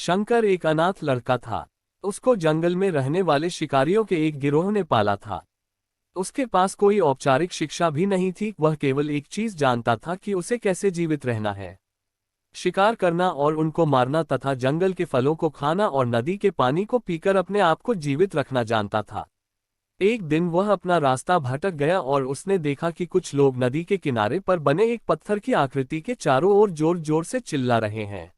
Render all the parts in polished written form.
शंकर एक अनाथ लड़का था। उसको जंगल में रहने वाले शिकारियों के एक गिरोह ने पाला था। उसके पास कोई औपचारिक शिक्षा भी नहीं थी, वह केवल एक चीज जानता था कि उसे कैसे जीवित रहना है। शिकार करना और उनको मारना तथा जंगल के फलों को खाना और नदी के पानी को पीकर अपने आप को जीवित रखना जानता था। एक दिन वह अपना रास्ता भटक गया और उसने देखा कि कुछ लोग नदी के किनारे पर बने एक पत्थर की आकृति के चारों ओर जोर जोर से चिल्ला रहे हैं।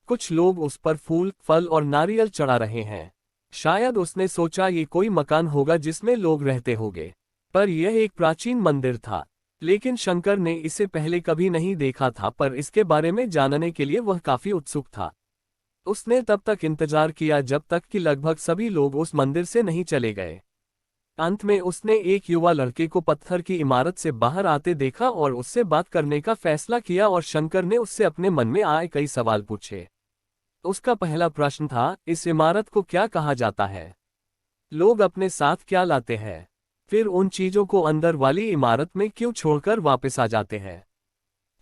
कुछ लोग उस पर फूल, फल और नारियल चढ़ा रहे हैं। शायद उसने सोचा ये कोई मकान होगा जिसमें लोग रहते होंगे, पर यह एक प्राचीन मंदिर था। लेकिन शंकर ने इसे पहले कभी नहीं देखा था, पर इसके बारे में जानने के लिए वह काफी उत्सुक था। उसने तब तक इंतजार किया जब तक कि लगभग सभी लोग उस मंदिर से नहीं चले गए। अंत में उसने एक युवा लड़के को पत्थर की इमारत से बाहर आते देखा और उससे बात करने का फैसला किया और शंकर ने उससे अपने मन में आए कई सवाल पूछे। उसका पहला प्रश्न था, इस इमारत को क्या कहा जाता है? लोग अपने साथ क्या लाते हैं? फिर उन चीजों को अंदर वाली इमारत में क्यों छोड़कर वापस आ जाते हैं?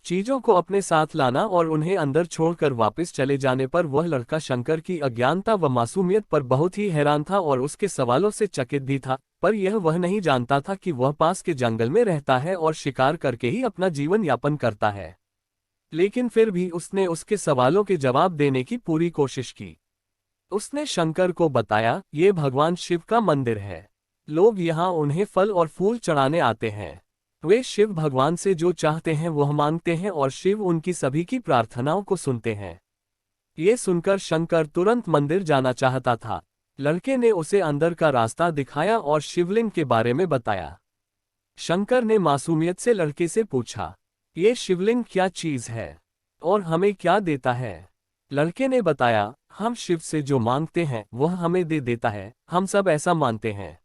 चीजों को अपने साथ लाना और उन्हें अंदर छोड़कर वापस चले जाने पर वह लड़का शंकर की अज्ञानता व मासूमियत पर बहुत ही हैरान था और उसके सवालों से चकित भी था, पर यह वह नहीं जानता था कि वह पास के जंगल में रहता है और शिकार करके ही अपना जीवन यापन करता है। लेकिन फिर भी उसने उसके सवालों के जवाब देने की पूरी कोशिश की। उसने शंकर को बताया, ये भगवान शिव का मंदिर है। लोग यहाँ उन्हें फल और फूल चढ़ाने आते हैं। वे शिव भगवान से जो चाहते हैं वह मांगते हैं और शिव उनकी सभी की प्रार्थनाओं को सुनते हैं। ये सुनकर शंकर तुरंत मंदिर जाना चाहता था। लड़के ने उसे अंदर का रास्ता दिखाया और शिवलिंग के बारे में बताया। शंकर ने मासूमियत से लड़के से पूछा, ये शिवलिंग क्या चीज है और हमें क्या देता है? लड़के ने बताया, हम शिव से जो मांगते हैं वह हमें दे देता है, हम सब ऐसा मानते हैं।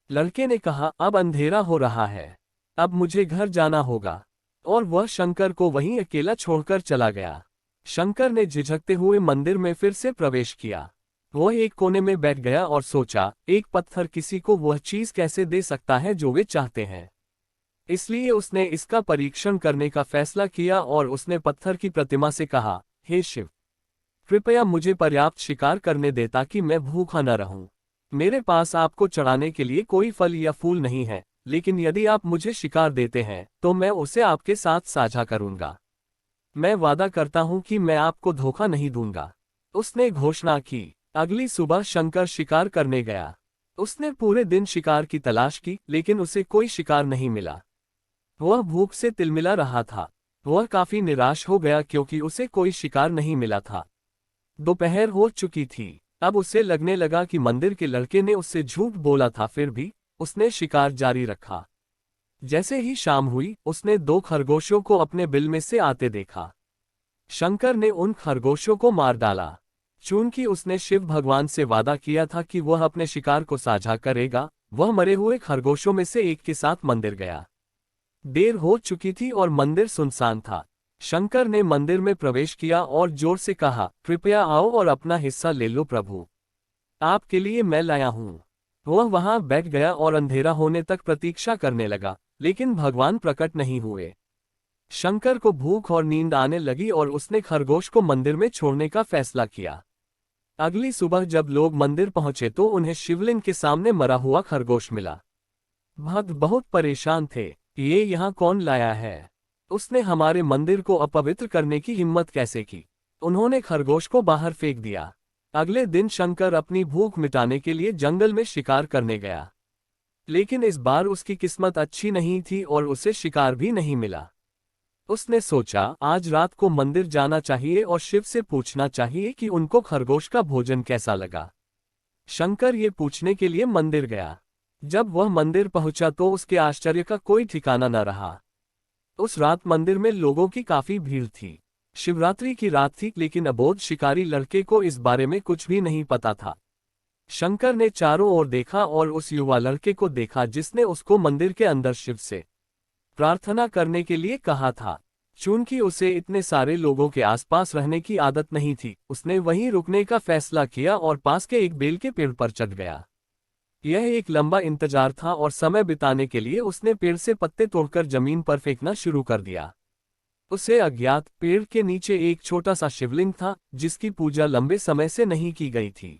लड़के ने कहा, अब अंधेरा हो रहा है, अब मुझे घर जाना होगा। और वह शंकर को वहीं अकेला छोड़कर चला गया। शंकर ने झिझकते हुए मंदिर में फिर से प्रवेश किया। वह एक कोने में बैठ गया और सोचा, एक पत्थर किसी को वह चीज कैसे दे सकता है जो वे चाहते हैं। इसलिए उसने इसका परीक्षण करने का फैसला किया और उसने पत्थर की प्रतिमा से कहा, हे शिव, कृपया मुझे पर्याप्त शिकार करने दे ताकि मैं भूखा न रहूं। मेरे पास आपको चढ़ाने के लिए कोई फल या फूल नहीं है, लेकिन यदि आप मुझे शिकार देते हैं तो मैं उसे आपके साथ साझा करूंगा। मैं वादा करता हूं कि मैं आपको धोखा नहीं दूंगा। उसने घोषणा की। अगली सुबह शंकर शिकार करने गया। उसने पूरे दिन शिकार की तलाश की, लेकिन उसे कोई शिकार नहीं मिला। वह भूख से तिलमिला रहा था। वह काफी निराश हो गया क्योंकि उसे कोई शिकार नहीं मिला था। दोपहर हो चुकी थी। अब उसे लगने लगा कि मंदिर के लड़के ने उससे झूठ बोला था, फिर भी उसने शिकार जारी रखा। जैसे ही शाम हुई, उसने 2 खरगोशों को अपने बिल में से आते देखा। शंकर ने उन खरगोशों को मार डाला। चूंकि उसने शिव भगवान से वादा किया था कि वह अपने शिकार को साझा करेगा, वह मरे हुए खरगोशों में से एक के साथ मंदिर गया। देर हो चुकी थी और मंदिर सुनसान था। शंकर ने मंदिर में प्रवेश किया और जोर से कहा, कृपया आओ और अपना हिस्सा ले लो प्रभु, आपके लिए मैं लाया हूं। वह वहां बैठ गया और अंधेरा होने तक प्रतीक्षा करने लगा, लेकिन भगवान प्रकट नहीं हुए। शंकर को भूख और नींद आने लगी और उसने खरगोश को मंदिर में छोड़ने का फैसला किया। अगली सुबह जब लोग मंदिर पहुंचे तो उन्हें शिवलिंग के सामने मरा हुआ खरगोश मिला। भक्त बहुत परेशान थे। ये यहाँ कौन लाया है? उसने हमारे मंदिर को अपवित्र करने की हिम्मत कैसे की? उन्होंने खरगोश को बाहर फेंक दिया। अगले दिन शंकर अपनी भूख मिटाने के लिए जंगल में शिकार करने गया। लेकिन इस बार उसकी किस्मत अच्छी नहीं थी और उसे शिकार भी नहीं मिला। उसने सोचा, आज रात को मंदिर जाना चाहिए और शिव से पूछना चाहिए कि उनको खरगोश का भोजन कैसा लगा। शंकर ये पूछने के लिए मंदिर गया। जब वह मंदिर पहुंचा तो उसके आश्चर्य का कोई ठिकाना न रहा। उस रात मंदिर में लोगों की काफी भीड़ थी। शिवरात्रि की रात थी, लेकिन अबोध शिकारी लड़के को इस बारे में कुछ भी नहीं पता था। शंकर ने चारों ओर देखा और उस युवा लड़के को देखा जिसने उसको मंदिर के अंदर शिव से प्रार्थना करने के लिए कहा था। चूंकि उसे इतने सारे लोगों के आसपास रहने की आदत नहीं थी, उसने वहीं रुकने का फैसला किया और पास के एक बेल के पेड़ पर चढ़ गया। यह एक लंबा इंतजार था और समय बिताने के लिए उसने पेड़ से पत्ते तोड़कर जमीन पर फेंकना शुरू कर दिया। उसे अज्ञात पेड़ के नीचे एक छोटा सा शिवलिंग था, जिसकी पूजा लंबे समय से नहीं की गई थी।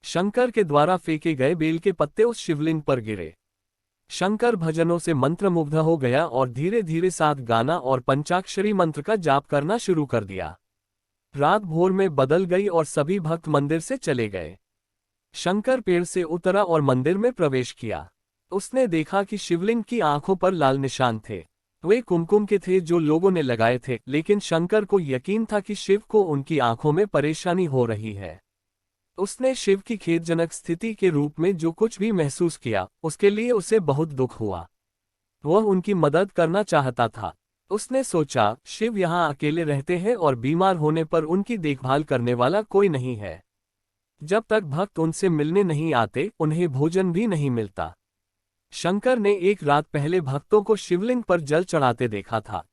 शंकर के द्वारा फेंके गए बेल के पत्ते उस शिवलिंग पर गिरे। शंकर भजनों से मंत्रमुग्ध हो गया और धीरे धीरे साथ गाना और पंचाक्षरी मंत्र का जाप करना शुरू कर दिया। रात भोर में बदल गई और सभी भक्त मंदिर से चले गए। शंकर पेड़ से उतरा और मंदिर में प्रवेश किया। उसने देखा कि शिवलिंग की आंखों पर लाल निशान थे। वे कुमकुम के थे जो लोगों ने लगाए थे, लेकिन शंकर को यकीन था कि शिव को उनकी आंखों में परेशानी हो रही है। उसने शिव की खेदजनक स्थिति के रूप में जो कुछ भी महसूस किया, उसके लिए उसे बहुत दुख हुआ। वह उनकी मदद करना चाहता था। उसने सोचा, शिव यहाँ अकेले रहते हैं और बीमार होने पर उनकी देखभाल करने वाला कोई नहीं है। जब तक भक्त उनसे मिलने नहीं आते, उन्हें भोजन भी नहीं मिलता। शंकर ने एक रात पहले भक्तों को शिवलिंग पर जल चढ़ाते देखा था।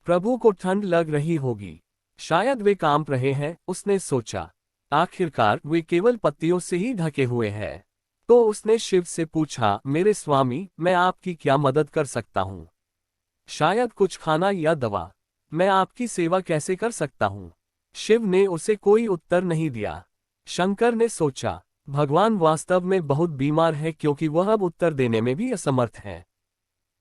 प्रभु को ठंड लग रही होगी, शायद वे कांप रहे हैं, उसने सोचा। आखिरकार वे केवल पत्तियों से ही ढके हुए हैं। तो उसने शिव से पूछा, मेरे स्वामी, मैं आपकी क्या मदद कर सकता हूँ? शायद कुछ खाना या दवा। मैं आपकी सेवा कैसे कर सकता हूँ? शिव ने उसे कोई उत्तर नहीं दिया। शंकर ने सोचा, भगवान वास्तव में बहुत बीमार है, क्योंकि वह अब उत्तर देने में भी असमर्थ है।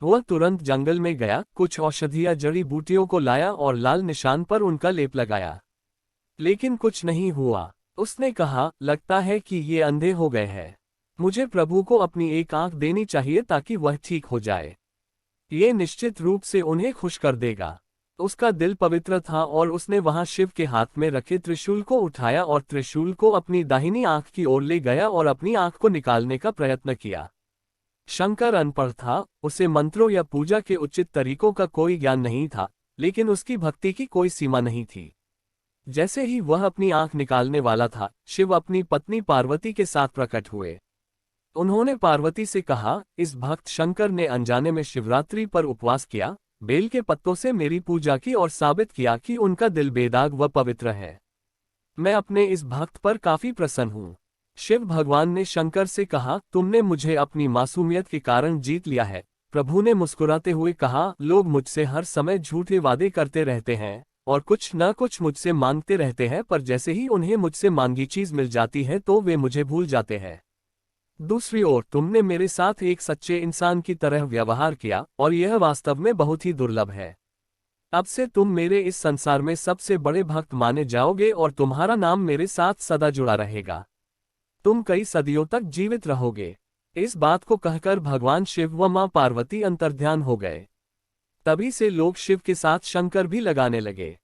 वह तुरंत जंगल में गया, कुछ औषधीय जड़ी बूटियों को लाया और लाल निशान पर उनका लेप लगाया। लेकिन कुछ नहीं हुआ। उसने कहा, लगता है कि ये अंधे हो गए हैं। मुझे प्रभु को अपनी एक आंख देनी चाहिए ताकि वह ठीक हो जाए। ये निश्चित रूप से उन्हें खुश कर देगा। उसका दिल पवित्र था और उसने वहां शिव के हाथ में रखे त्रिशूल को उठाया और त्रिशूल को अपनी दाहिनी आंख की ओर ले गया और अपनी आंख को निकालने का प्रयत्न किया। शंकर अनपढ़ था, उसे मंत्रों या पूजा के उचित तरीकों का कोई ज्ञान नहीं था, लेकिन उसकी भक्ति की कोई सीमा नहीं थी। जैसे ही वह अपनी आंख निकालने वाला था, शिव अपनी पत्नी पार्वती के साथ प्रकट हुए। उन्होंने पार्वती से कहा, इस भक्त शंकर ने अनजाने में शिवरात्रि पर उपवास किया, बेल के पत्तों से मेरी पूजा की और साबित किया कि उनका दिल बेदाग व पवित्र है। मैं अपने इस भक्त पर काफी प्रसन्न हूँ। शिव भगवान ने शंकर से कहा, तुमने मुझे अपनी मासूमियत के कारण जीत लिया है। प्रभु ने मुस्कुराते हुए कहा, लोग मुझसे हर समय झूठे वादे करते रहते हैं और कुछ न कुछ मुझसे मांगते रहते हैं, पर जैसे ही उन्हें मुझसे मांगी चीज मिल जाती है तो वे मुझे भूल जाते हैं। दूसरी ओर तुमने मेरे साथ एक सच्चे इंसान की तरह व्यवहार किया और यह वास्तव में बहुत ही दुर्लभ है। अब से तुम मेरे इस संसार में सबसे बड़े भक्त माने जाओगे और तुम्हारा नाम मेरे साथ सदा जुड़ा रहेगा। तुम कई सदियों तक जीवित रहोगे। इस बात को कहकर भगवान शिव व मां पार्वती अंतर्ध्यान हो गए। तभी से लोग शिव के साथ शंकर भी लगाने लगे।